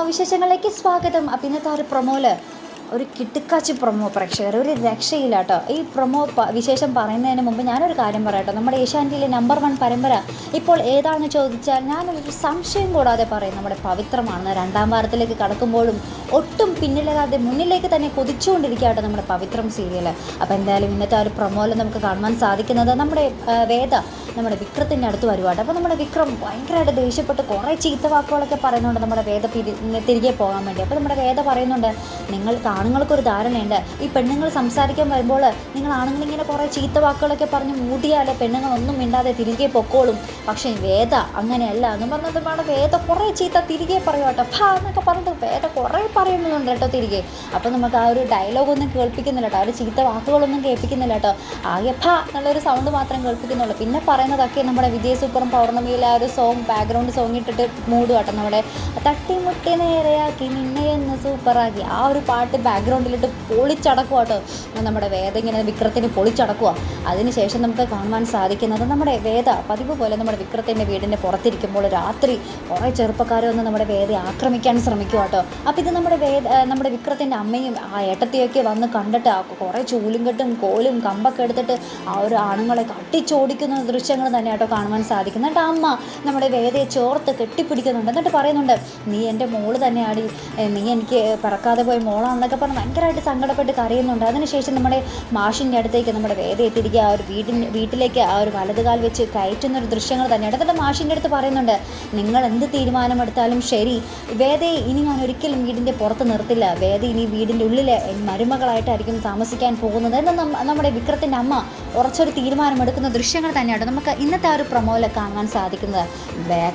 Promo വിശേഷങ്ങളിലേക്ക് സ്വാഗതം. അപ്പം ഇന്നത്തെ ഒരു പ്രൊമോയില് ഒരു കിടുക്കാച്ചി പ്രൊമോ പ്രേക്ഷകർ ഒരു രക്ഷയില്ല കേട്ടോ. ഈ പ്രൊമോ വിശേഷം പറയുന്നതിന് മുമ്പ് ഞാനൊരു കാര്യം പറയാം. നമ്മുടെ ഏഷ്യാനെറ്റിലെ നമ്പർ 1 പരമ്പര ഇപ്പോൾ ഏതാണെന്ന് ചോദിച്ചാൽ ഞാനൊരു സംശയം കൂടാതെ പറയും നമ്മുടെ പവിത്രമാണെന്ന്. 2ാം വാരത്തിലേക്ക് കടക്കുമ്പോഴും ഒട്ടും പിന്നിലാതെ മുന്നിലേക്ക് തന്നെ കൊതിച്ചുകൊണ്ടിരിക്കുക കേട്ടോ നമ്മുടെ പവിത്രം സീരിയൽ. അപ്പോൾ എന്തായാലും ഇന്നത്തെ ഒരു പ്രൊമോയിൽ നമുക്ക് കാണുവാൻ സാധിക്കുന്നത് നമ്മുടെ വേദ നമ്മുടെ വിക്രത്തിൻ്റെ അടുത്ത് വരുവാട്ടോ. അപ്പോൾ നമ്മുടെ വിക്രം ഭയങ്കരമായിട്ട് ദേഷ്യപ്പെട്ട് കുറേ ചീത്ത വാക്കുകളൊക്കെ പറയുന്നുണ്ട് നമ്മുടെ വേദ തിരികെ പോകാൻ വേണ്ടി. അപ്പോൾ നമ്മുടെ വേദ പറയുന്നുണ്ട്, ആണുങ്ങൾക്കൊരു ധാരണയുണ്ട്, ഈ പെണ്ണുങ്ങൾ സംസാരിക്കാൻ വരുമ്പോൾ നിങ്ങൾ ആണുങ്ങളിങ്ങനെ കുറേ ചീത്ത വാക്കുകളൊക്കെ പറഞ്ഞ് മൂടിയാൽ പെണ്ണുങ്ങളൊന്നും മിണ്ടാതെ തിരികെ പൊക്കോളും. പക്ഷേ വേദ അങ്ങനെയല്ല എന്ന് പറഞ്ഞത് വേണം. വേദ കുറേ ചീത്ത തിരികെ പറയും കേട്ടോ. എന്നൊക്കെ പറഞ്ഞിട്ട് വേദ കുറേ പറയുന്നുണ്ട് കേട്ടോ തിരികെ. അപ്പോൾ നമുക്ക് ആ ഒരു ഡയലോഗൊന്നും കേൾപ്പിക്കുന്നില്ല കേട്ടോ, ആ ഒരു ചീത്ത വാക്കുകളൊന്നും കേൾപ്പിക്കുന്നില്ല കേട്ടോ. ആകെ എന്നുള്ളൊരു സൗണ്ട് മാത്രം കേൾപ്പിക്കുന്നുള്ളൂ. പിന്നെ പറയുന്നതൊക്കെ നമ്മുടെ വിജയ് സൂപ്പറും പൗർണമിയിലെ ആ ഒരു ബാക്ക്ഗ്രൗണ്ട് സോങ് ഇട്ടിട്ട് മൂടും കേട്ടോ. നമ്മുടെ തട്ടിമുട്ടി നേരെയാക്കി നിന്നെയെന്ന് സൂപ്പറാക്കി ആ ഒരു പാട്ട് ബാക്ക്ഗ്രൗണ്ടിലിട്ട് പൊളിച്ചടക്കുക കേട്ടോ നമ്മുടെ വേദ. ഇങ്ങനെ വിക്രത്തിന് പൊളിച്ചടക്കുക. അതിനുശേഷം നമുക്ക് കാണുവാൻ സാധിക്കുന്നത് നമ്മുടെ വേദ പതിവ് പോലെ നമ്മുടെ വിക്രത്തിൻ്റെ വീടിൻ്റെ പുറത്തിരിക്കുമ്പോൾ രാത്രി കുറേ ചെറുപ്പക്കാർ വന്ന് നമ്മുടെ വേദയെ ആക്രമിക്കാൻ ശ്രമിക്കുക കേട്ടോ. അപ്പോൾ ഇത് നമ്മുടെ വിക്രത്തിൻ്റെ അമ്മയും ആ ഏട്ടത്തിയൊക്കെ വന്ന് കണ്ടിട്ട് കുറേ ചൂലും കെട്ടും കോലും കമ്പൊക്കെ എടുത്തിട്ട് ആ ഒരു ആണുങ്ങളെ കട്ടിച്ചോടിക്കുന്ന ദൃശ്യങ്ങൾ തന്നെ കേട്ടോ കാണുവാൻ സാധിക്കും. എന്നിട്ട് അമ്മ നമ്മുടെ വേദയെ ചോർത്ത് കെട്ടിപ്പിടിക്കുന്നുണ്ട്. എന്നിട്ട് പറയുന്നുണ്ട്, നീ എൻ്റെ മോള് തന്നെയാണ്, നീ എനിക്ക് പിറക്കാതെ പോയ മോളാണെന്നൊക്കെ പറഞ്ഞ് ഭയങ്കരമായിട്ട് സങ്കടപ്പെട്ട് കരയുന്നുണ്ട്. അതിനുശേഷം നമ്മുടെ മാഷിൻ്റെ അടുത്തേക്ക് നമ്മുടെ വേദയെ തിരികെ ആ ഒരു വീട്ടിലേക്ക് ആ ഒരു വലതുകാൽ വെച്ച് കയറ്റുന്നൊരു ദൃശ്യങ്ങൾ തന്നെയാണ്. എന്നിട്ട് മാഷിൻ്റെ അടുത്ത് പറയുന്നുണ്ട്, നിങ്ങൾ എന്ത് തീരുമാനമെടുത്താലും ശരി, വേദയെ ഇനി ഞാൻ ഒരിക്കലും വീടിൻ്റെ പുറത്ത് നിർത്തില്ല. വേദ ഇനി വീടിൻ്റെ ഉള്ളിൽ മരുമകളായിട്ടായിരിക്കും താമസിക്കാൻ പോകുന്നത് എന്ന് നമ്മുടെ വിക്രത്തിൻ്റെ അമ്മ ഉറച്ചൊരു തീരുമാനമെടുക്കുന്ന ദൃശ്യങ്ങൾ തന്നെയാണ് നമുക്ക് ഇന്നത്തെ ആ ഒരു പ്രൊമോയിൽ കാണാൻ സാധിക്കുന്നത്.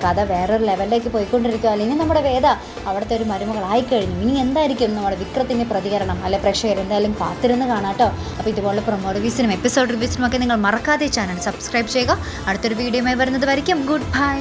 കഥ വേറൊരു ലെവലിലേക്ക് പോയിക്കൊണ്ടിരിക്കുക. അല്ലെങ്കിൽ നമ്മുടെ വേദ അവിടുത്തെ ഒരു മരുമകളായിക്കഴിഞ്ഞു. ഇനി എന്തായിരിക്കും നമ്മുടെ വിക്രത്തിൻ്റെ പ്രതികരണം? അല്ലെ പ്രേക്ഷകർ എന്തായാലും കാത്തിരുന്ന് കാണാട്ടോ. അപ്പോൾ ഇതുപോലെ പ്രൊമോ റിവ്യൂസിനും എപ്പിസോഡ് റിവ്യൂസിനും ഒക്കെ നിങ്ങൾ മറക്കാതെ ചാനൽ സബ്സ്ക്രൈബ് ചെയ്യുക. അടുത്തൊരു വീഡിയോയുമായി വരുന്നത് വരയ്ക്കും ഗുഡ് ബൈ.